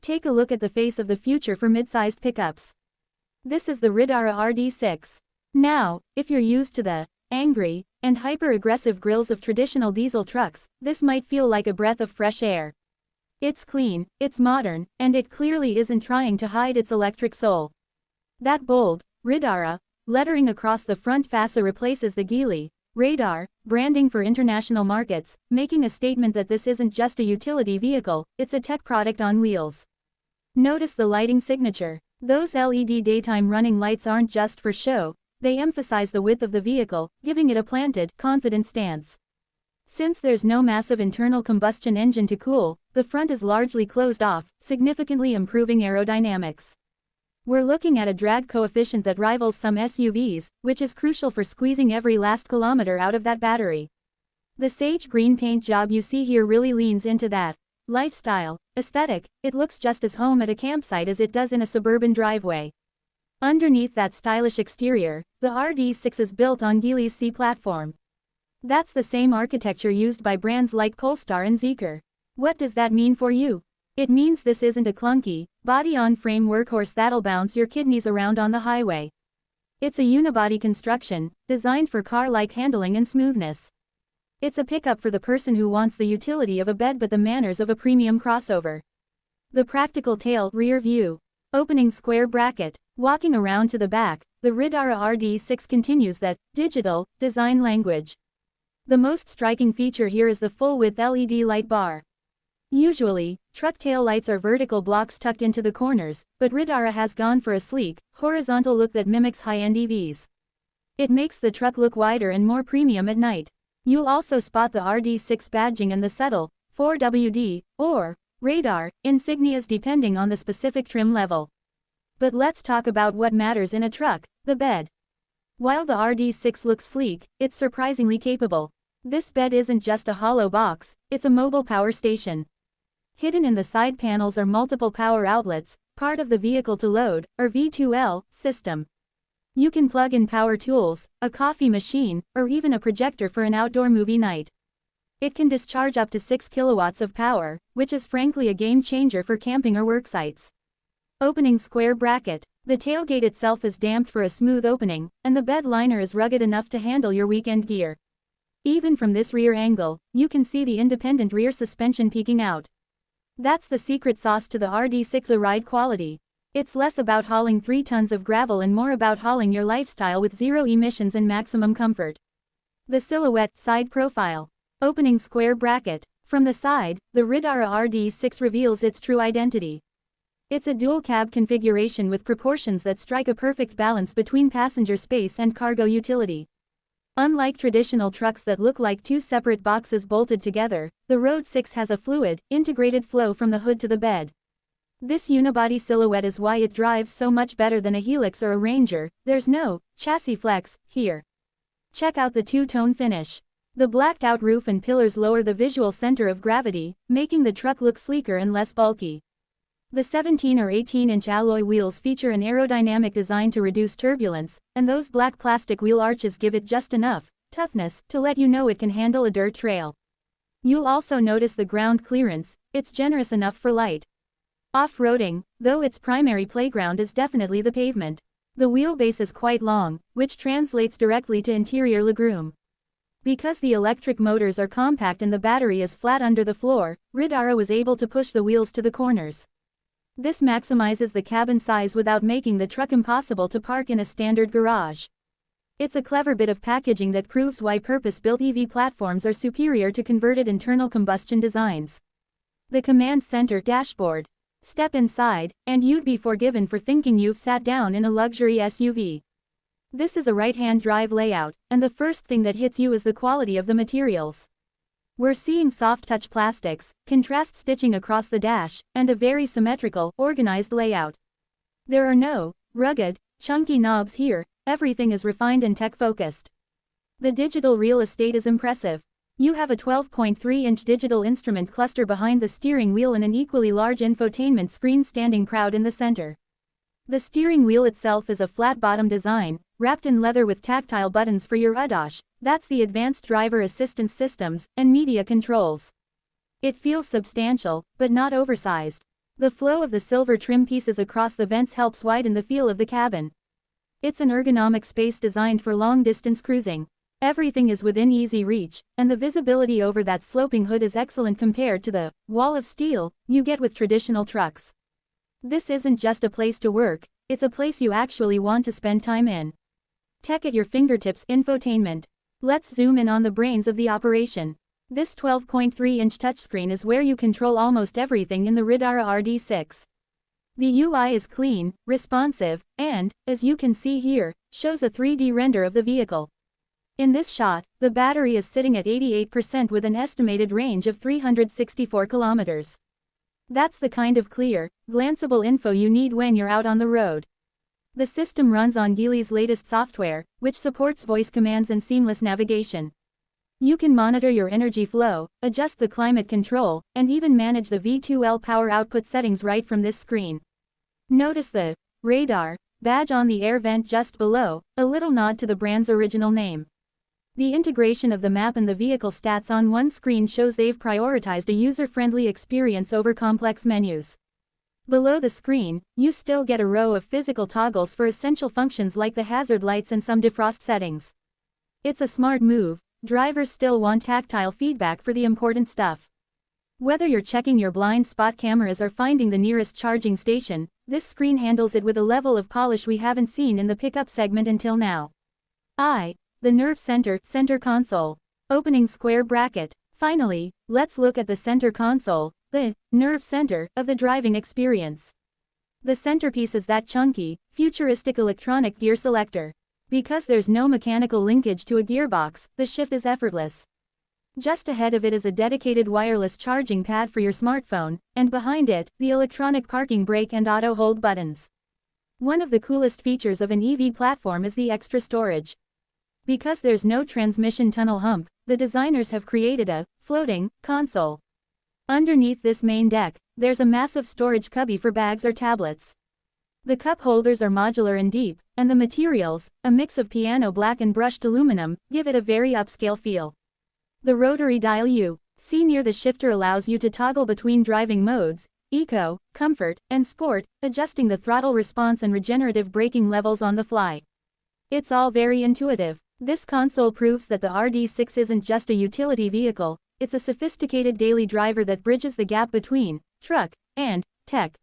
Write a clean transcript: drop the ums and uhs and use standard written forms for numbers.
Take a look at the face of the future for mid-sized pickups. This is the Riddara rd6. Now, if you're used to the angry and hyper-aggressive grills of traditional diesel trucks, this might feel like a breath of fresh air. It's clean, it's modern, and it clearly isn't trying to hide its electric soul. That bold, Riddara lettering across the front fascia replaces the Geely radar branding for international markets, making a statement that this isn't just a utility vehicle, it's a tech product on wheels. Notice the lighting signature. Those LED daytime running lights aren't just for show, they emphasize the width of the vehicle, giving it a planted, confident stance. Since there's no massive internal combustion engine to cool, the front is largely closed off, significantly improving aerodynamics. We're looking at a drag coefficient that rivals some SUVs, which is crucial for squeezing every last kilometer out of that battery. The sage green paint job you see here really leans into that lifestyle aesthetic. It looks just as home at a campsite as it does in a suburban driveway. Underneath that stylish exterior, the rd6 is built on Geely's C platform. That's the same architecture used by brands like Polestar and Zeekr. What does that mean for you? It means this isn't a clunky, body-on-frame workhorse that'll bounce your kidneys around on the highway. It's a unibody construction, designed for car-like handling and smoothness. It's a pickup for the person who wants the utility of a bed but the manners of a premium crossover. The practical tail rear view. Opening square bracket. Walking around to the back, the Riddara rd6 continues that digital design language. The most striking feature here is the full-width LED light bar. Usually, truck tail lights are vertical blocks tucked into the corners, but Riddara has gone for a sleek, horizontal look that mimics high-end EVs. It makes the truck look wider and more premium at night. You'll also spot the rd6 badging and the subtle 4WD or radar insignias depending on the specific trim level. But let's talk about what matters in a truck, the bed. While the rd6 looks sleek, it's surprisingly capable. This bed isn't just a hollow box, it's a mobile power station. Hidden in the side panels are multiple power outlets, part of the vehicle-to-load, or V2L, system. You can plug in power tools, a coffee machine, or even a projector for an outdoor movie night. It can discharge up to 6 kilowatts of power, which is frankly a game changer for camping or work sites. Opening square bracket. The tailgate itself is damped for a smooth opening, and the bed liner is rugged enough to handle your weekend gear. Even from this rear angle, you can see the independent rear suspension peeking out. That's the secret sauce to the rd6 ride quality. It's less about hauling 3 tons of gravel and more about hauling your lifestyle with zero emissions and maximum comfort. The silhouette side profile. Opening square bracket. From the side, the Riddara rd6 reveals its true identity. It's a dual-cab configuration with proportions that strike a perfect balance between passenger space and cargo utility. Unlike traditional trucks that look like 2 separate boxes bolted together, the rd6 has a fluid, integrated flow from the hood to the bed. This unibody silhouette is why it drives so much better than a Helix or a Ranger. There's no chassis flex here. Check out the two-tone finish. The blacked-out roof and pillars lower the visual center of gravity, making the truck look sleeker and less bulky. The 17 or 18-inch alloy wheels feature an aerodynamic design to reduce turbulence, and those black plastic wheel arches give it just enough toughness to let you know it can handle a dirt trail. You'll also notice the ground clearance. It's generous enough for light off-roading, though its primary playground is definitely the pavement. The wheelbase is quite long, which translates directly to interior legroom. Because the electric motors are compact and the battery is flat under the floor, Riddara was able to push the wheels to the corners. This maximizes the cabin size without making the truck impossible to park in a standard garage. It's a clever bit of packaging that proves why purpose-built EV platforms are superior to converted internal combustion designs. The command center dashboard. Step inside, and you'd be forgiven for thinking you've sat down in a luxury SUV. This is a right-hand drive layout, and the first thing that hits you is the quality of the materials. We're seeing soft-touch plastics, contrast stitching across the dash, and a very symmetrical, organized layout. There are no rugged, chunky knobs here, everything is refined and tech-focused. The digital real estate is impressive. You have a 12.3-inch digital instrument cluster behind the steering wheel and an equally large infotainment screen standing proud in the center. The steering wheel itself is a flat-bottom design, wrapped in leather with tactile buttons for your ADAS. That's the Advanced Driver Assistance Systems and media controls. It feels substantial, but not oversized. The flow of the silver trim pieces across the vents helps widen the feel of the cabin. It's an ergonomic space designed for long-distance cruising. Everything is within easy reach, and the visibility over that sloping hood is excellent compared to the wall of steel you get with traditional trucks. This isn't just a place to work, it's a place you actually want to spend time in. Tech at your fingertips infotainment. Let's zoom in on the brains of the operation. This 12.3-inch touchscreen is where you control almost everything in the Riddara rd6. The UI is clean, responsive, and, as you can see here, shows a 3D render of the vehicle. In this shot, the battery is sitting at 88% with an estimated range of 364 kilometers. That's the kind of clear, glanceable info you need when you're out on the road. The system runs on Geely's latest software, which supports voice commands and seamless navigation. You can monitor your energy flow, adjust the climate control, and even manage the V2L power output settings right from this screen. Notice the radar badge on the air vent just below, a little nod to the brand's original name. The integration of the map and the vehicle stats on one screen shows they've prioritized a user-friendly experience over complex menus. Below the screen, you still get a row of physical toggles for essential functions like the hazard lights and some defrost settings. It's a smart move. Drivers still want tactile feedback for the important stuff. Whether you're checking your blind spot cameras or finding the nearest charging station, this screen handles it with a level of polish we haven't seen in the pickup segment until now. The nerve center console. Opening square bracket. Finally, let's look at the center console, the nerve center of the driving experience. The centerpiece is that chunky, futuristic electronic gear selector. Because there's no mechanical linkage to a gearbox, the shift is effortless. Just ahead of it is a dedicated wireless charging pad for your smartphone, and behind it, the electronic parking brake and auto hold buttons. One of the coolest features of an EV platform is the extra storage. Because there's no transmission tunnel hump, the designers have created a floating console. Underneath this main deck, there's a massive storage cubby for bags or tablets. The cup holders are modular and deep, and the materials, a mix of piano black and brushed aluminum, give it a very upscale feel. The rotary dial you see near the shifter allows you to toggle between driving modes, eco, comfort, and sport, adjusting the throttle response and regenerative braking levels on the fly. It's all very intuitive. This console proves that the rd6 isn't just a utility vehicle, it's a sophisticated daily driver that bridges the gap between truck and tech.